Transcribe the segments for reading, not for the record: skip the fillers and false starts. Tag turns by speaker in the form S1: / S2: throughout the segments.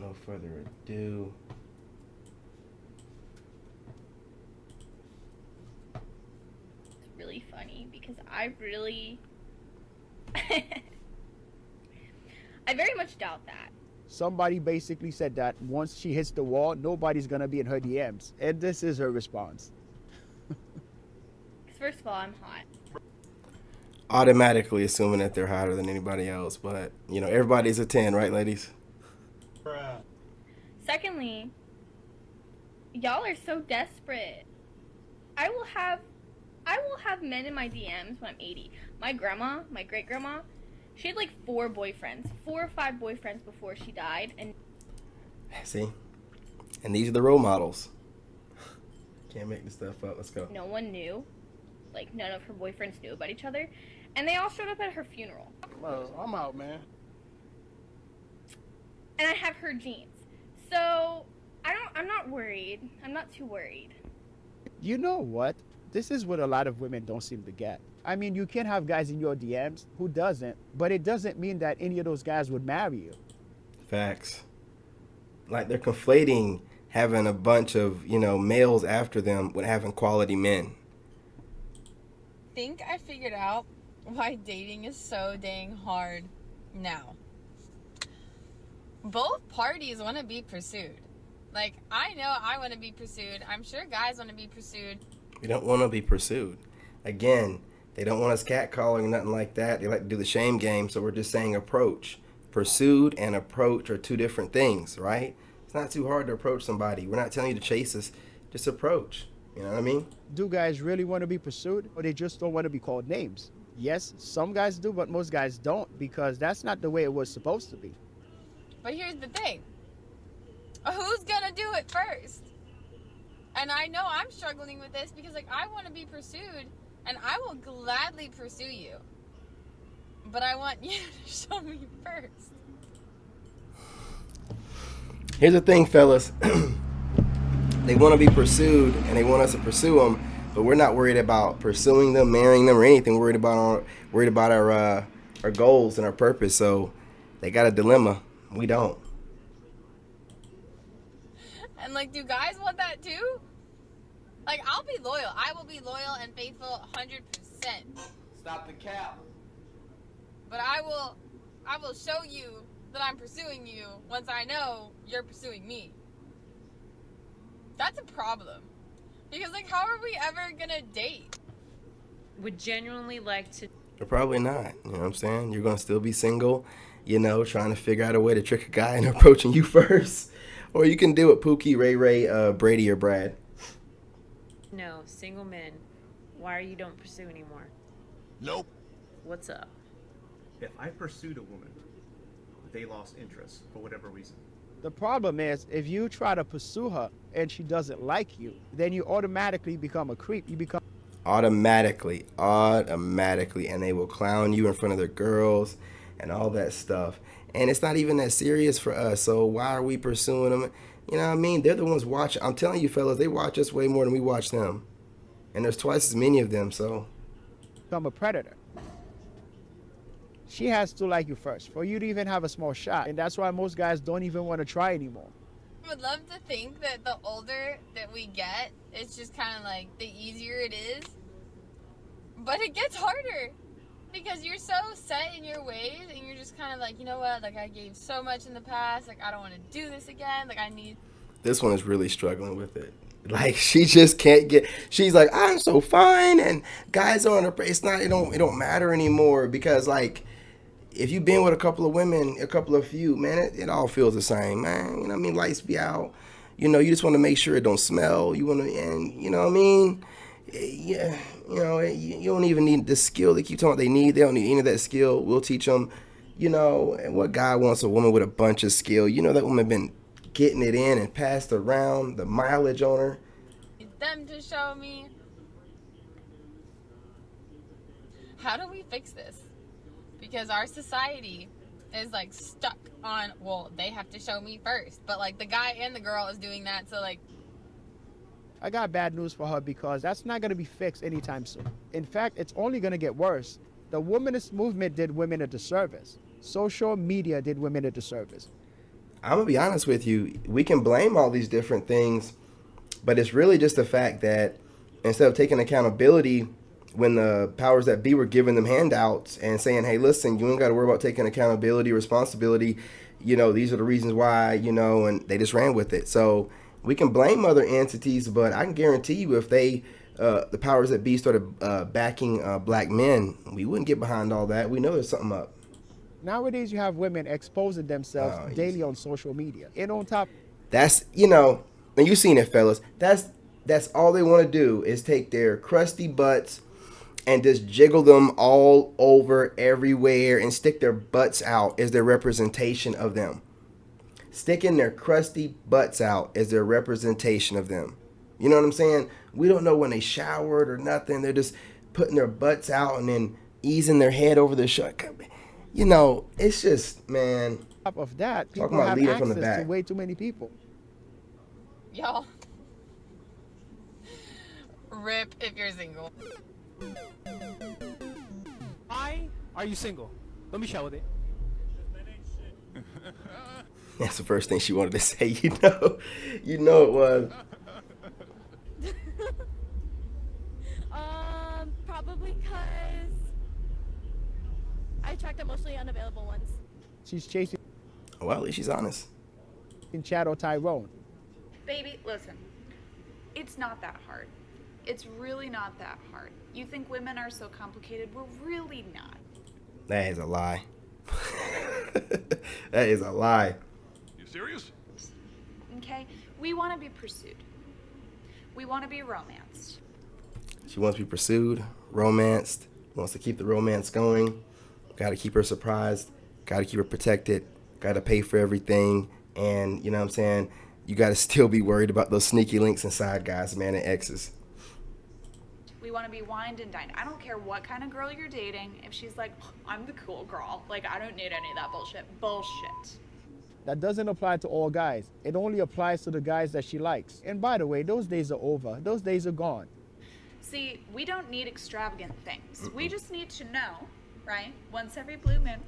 S1: no further ado,
S2: It's really funny because I very much doubt that.
S3: Somebody basically said that once she hits the wall, nobody's gonna be in her DMs. And this is her response.
S2: Because first of all, I'm hot.
S1: automatically assuming that they're hotter than anybody else. But, everybody's a 10, right, ladies?
S2: Secondly, y'all are so desperate. I will have men in my DMs when I'm 80. My great grandma, she had like 4 or 5 boyfriends before she died, and
S1: See? And these are the role models. Can't make this stuff up. Let's go.
S2: no one knew. Like, none of her boyfriends knew about each other, and they all showed up at her funeral.
S4: Well, I'm out, man.
S2: And I have her genes, so I'm not worried. I'm not too worried.
S3: You know what? This is what a lot of women don't seem to get. I mean, you can have guys in your DMs who doesn't, but it doesn't mean that any of those guys would marry you.
S1: Facts. Like, they're conflating having a bunch of, males after them with having quality men.
S5: Think I figured out why dating is so dang hard now. Both parties want to be pursued. Like, I know I want to be pursued. I'm sure guys want to be pursued.
S1: We don't want to be pursued. Again, they don't want us catcalling or nothing like that. They like to do the shame game, so we're just saying approach. Pursued and approach are 2 different things, right? It's not too hard to approach somebody. We're not telling you to chase us. Just approach. You know what I mean?
S3: Do guys really want to be pursued, or they just don't want to be called names? Yes, some guys do, but most guys don't, because that's not the way it was supposed to be.
S5: But here's the thing. Who's gonna do it first? And I know I'm struggling with this because, like, I want to be pursued, and I will gladly pursue you. But I want you to show me first.
S1: Here's the thing, fellas. They want to be pursued, and they want us to pursue them, but we're not worried about pursuing them, marrying them, or anything. We're worried about our goals and our purpose. So they got a dilemma. We don't.
S5: And, like, do guys want that too? Like, I'll be loyal. I will be loyal and faithful 100%.
S4: Stop the cap.
S5: But I will show you that I'm pursuing you once I know you're pursuing me. That's a problem. Because, like, how are we ever gonna date?
S6: Would genuinely like to.
S1: Or probably not. You know what I'm saying? You're going to still be single, trying to figure out a way to trick a guy into approaching you first. Or you can do it, Pookie, Ray, Brady, or Brad.
S6: No, single men. Why are you don't pursue anymore?
S4: Nope.
S6: What's up?
S7: If I pursued a woman, they lost interest for whatever reason.
S3: The problem is, if you try to pursue her and she doesn't like you, then you automatically become a creep. You become
S1: Automatically, and they will clown you in front of their girls and all that stuff. And it's not even that serious for us, so why are we pursuing them? You know what I mean? They're the ones watching. I'm telling you, fellas, they watch us way more than we watch them. And there's twice as many of them, so.
S3: a predator. She has to like you first for you to even have a small shot. And that's why most guys don't even want to try anymore.
S5: I would love to think that the older that we get, it's just kind of like the easier it is. But it gets harder because you're so set in your ways and you're just kind of like, you know what, like I gave so much in the past, like I don't want to do this again, like I need.
S1: This one is really struggling with it. Like, she just can't get, she's like, I'm so fine, and guys are on her, it don't matter anymore, because, like, if you've been with a couple of women, man, it all feels the same, man. You know what I mean? Lights be out. You just want to make sure it don't smell. You want to, and you know what I mean? Yeah, you don't even need the skill they keep talking about they need. They don't need any of that skill. We'll teach them, and what guy wants a woman with a bunch of skill? That woman been getting it in and passed around, the mileage on her.
S5: Need them to show me. How do we fix this? Because our society is like stuck on, well, they have to show me first. But like the guy and the girl is doing that, so like.
S3: I got bad news for her because that's not going to be fixed anytime soon. In fact, it's only going to get worse. The womanist movement did women a disservice. Social media did women a disservice.
S1: I'm gonna be honest with you. We can blame all these different things, but it's really just the fact that instead of taking accountability when the powers that be were giving them handouts and saying, hey, listen, you ain't got to worry about taking accountability, responsibility. These are the reasons why, and they just ran with it. So we can blame other entities, but I can guarantee you if the powers that be started backing black men, we wouldn't get behind all that. We know there's something up.
S3: Nowadays, you have women exposing themselves daily on social media. And on top,
S1: That's, and you've seen it, fellas. That's all they want to do is take their crusty butts and just jiggle them all over everywhere and stick their butts out as their representation of them. Sticking their crusty butts out as their representation of them. You know what I'm saying? We don't know when they showered or nothing. They're just putting their butts out and then easing their head over their shirt. It's just, man.
S3: top of that,
S1: Talking
S3: people
S1: about
S3: have
S1: leading from the
S3: access to
S1: back.
S3: way too many people.
S5: Y'all. Rip if you're single.
S8: Why are you single? Let me chat with it.
S1: That's the first thing she wanted to say. You know it was.
S9: Probably because I attract emotionally unavailable ones.
S3: She's chasing
S1: Well, at least she's honest.
S3: Chad or Tyrone.
S10: Baby, listen. It's not that hard. It's really not that hard. You think women are so complicated? We're really not.
S1: That is a lie. That is a lie.
S4: You serious?
S10: Okay? We want to be pursued. We want to be romanced.
S1: She wants to be pursued, romanced, wants to keep the romance going. Got to keep her surprised. Got to keep her protected. Got to pay for everything. And, you know what I'm saying? You got to still be worried about those sneaky links and side guys, man, and exes.
S10: We want to be wined and dined. I don't care what kind of girl you're dating. If she's like, I'm the cool girl, like, I don't need any of that bullshit. Bullshit.
S3: That doesn't apply to all guys. It only applies to the guys that she likes. And by the way, those days are over. Those days are gone.
S10: See, we don't need extravagant things. We just need to know, right? Once every blue moon.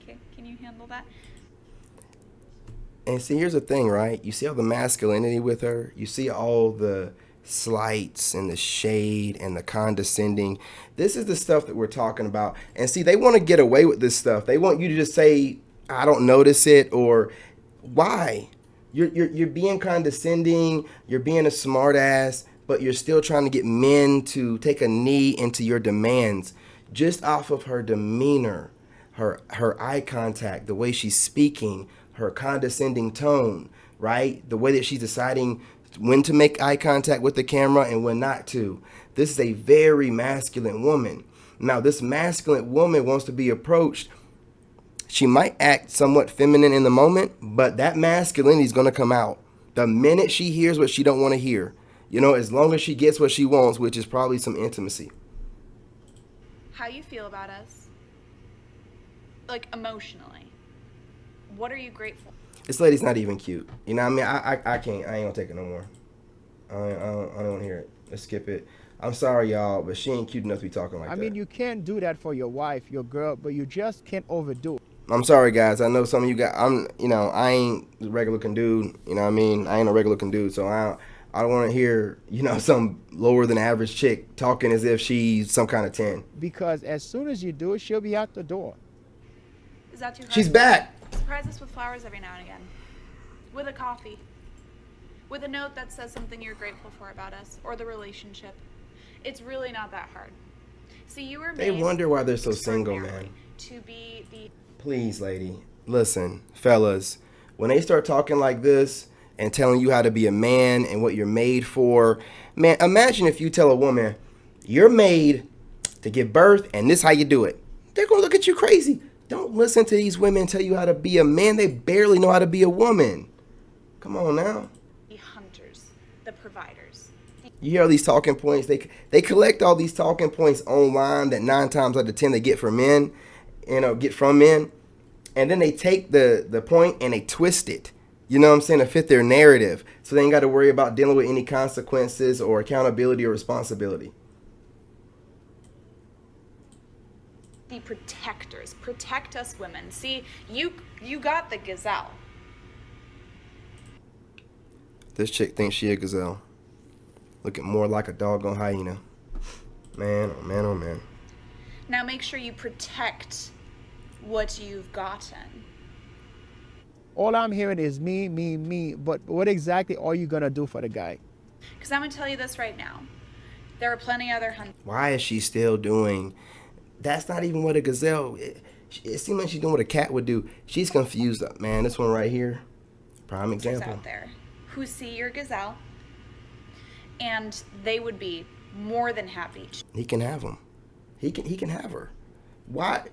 S10: Okay, can you handle that?
S1: And see, here's the thing, right? You see all the masculinity with her. You see all the slights and the shade and the condescending. This is the stuff that we're talking about. And see, they want to get away with this stuff. They want you to just say, I don't notice it, or why? You're being condescending. You're being a smart ass, but you're still trying to get men to take a knee into your demands just off of her demeanor, her eye contact, the way she's speaking, her condescending tone, right? The way that she's deciding when to make eye contact with the camera and when not to. This is a very masculine woman. Now, this masculine woman wants to be approached. She might act somewhat feminine in the moment, but that masculinity is going to come out the minute she hears what she don't want to hear. As long as she gets what she wants, which is probably some intimacy.
S10: How you feel about us? Like, emotionally. What are you grateful for?
S1: This lady's not even cute. You know what I mean? I can't. I ain't gonna take it no more. I don't want to hear it. Let's skip it. I'm sorry, y'all, but she ain't cute enough to be talking like that.
S3: I mean, you can do that for your wife, your girl, but you just can't overdo it.
S1: I'm sorry, guys. I know some of you guys. I ain't a regular looking dude. You know what I mean? I ain't a regular looking dude, so I don't want to hear, some lower than average chick talking as if she's some kind of 10.
S3: Because as soon as you do it, she'll be out the door.
S10: Is that too hard?
S1: She's back.
S10: Surprise us with flowers every now and again. With a coffee. With a note that says something you're grateful for about us or the relationship. It's really not that hard. See, you were made
S1: They wonder why they're so single, man.
S10: to be the...
S1: Please, lady. Listen, fellas. When they start talking like this and telling you how to be a man and what you're made for, man, imagine if you tell a woman, you're made to give birth and this is how you do it. They're going to look at you crazy. Don't listen to these women tell you how to be a man. They barely know how to be a woman. Come on now.
S10: The hunters, the providers.
S1: You hear all these talking points. They collect all these talking points online that 9 times out of 10 they get from men, get from men. And then they take the point and they twist it. You know what I'm saying? To fit their narrative. So they ain't got to worry about dealing with any consequences or accountability or responsibility.
S10: The protectors. Protect us women. See, you got the gazelle.
S1: This chick thinks she a gazelle. Looking more like a doggone hyena. Man, oh man, oh man.
S10: Now make sure you protect what you've gotten.
S3: All I'm hearing is me, me, me. But what exactly are you gonna do for the guy?
S10: Because I'm going to tell you this right now. There are plenty other hunters.
S1: Why is she still doing? That's not even what a gazelle. It seems like she's doing what a cat would do. She's confused, man. This one right here, prime example.
S10: Out there who see your gazelle, and they would be more than happy.
S1: He can have him. He can have her. Why?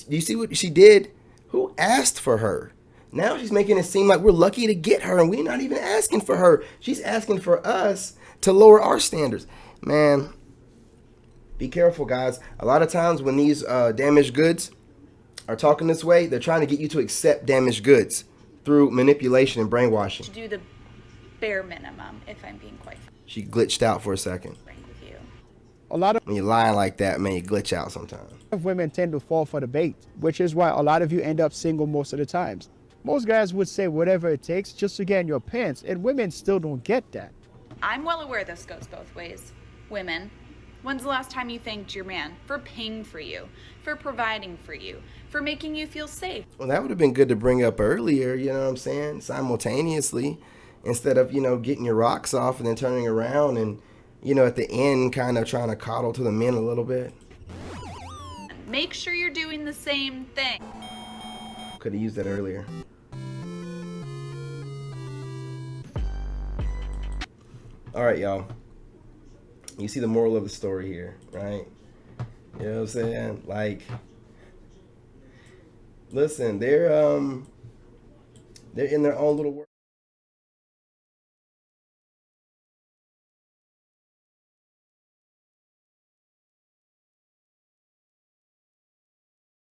S1: You see what she did? Who asked for her? Now she's making it seem like we're lucky to get her, and we're not even asking for her. She's asking for us to lower our standards. Man, be careful, guys. A lot of times when these damaged goods are talking this way, they're trying to get you to accept damaged goods through manipulation and brainwashing.
S10: To do the bare minimum, if I'm being quite frank.
S1: She glitched out for a second.
S10: With you.
S3: A lot of
S1: When you're lying like that, man, you glitch out sometimes.
S3: women tend to fall for the bait, which is why a lot of you end up single most of the times. Most guys would say whatever it takes just to get in your pants, and women still don't get that.
S10: I'm well aware this goes both ways. Women, when's the last time you thanked your man for paying for you, for providing for you, for making you feel safe?
S1: Well, that would have been good to bring up earlier, you know what I'm saying? Simultaneously, instead of, getting your rocks off and then turning around and, at the end kind of trying to coddle to the men a little bit.
S10: Make sure you're doing the same thing.
S1: Could have used that earlier. All right, y'all. You see the moral of the story here, right? You know what I'm saying? Like, listen, they're in their own little world.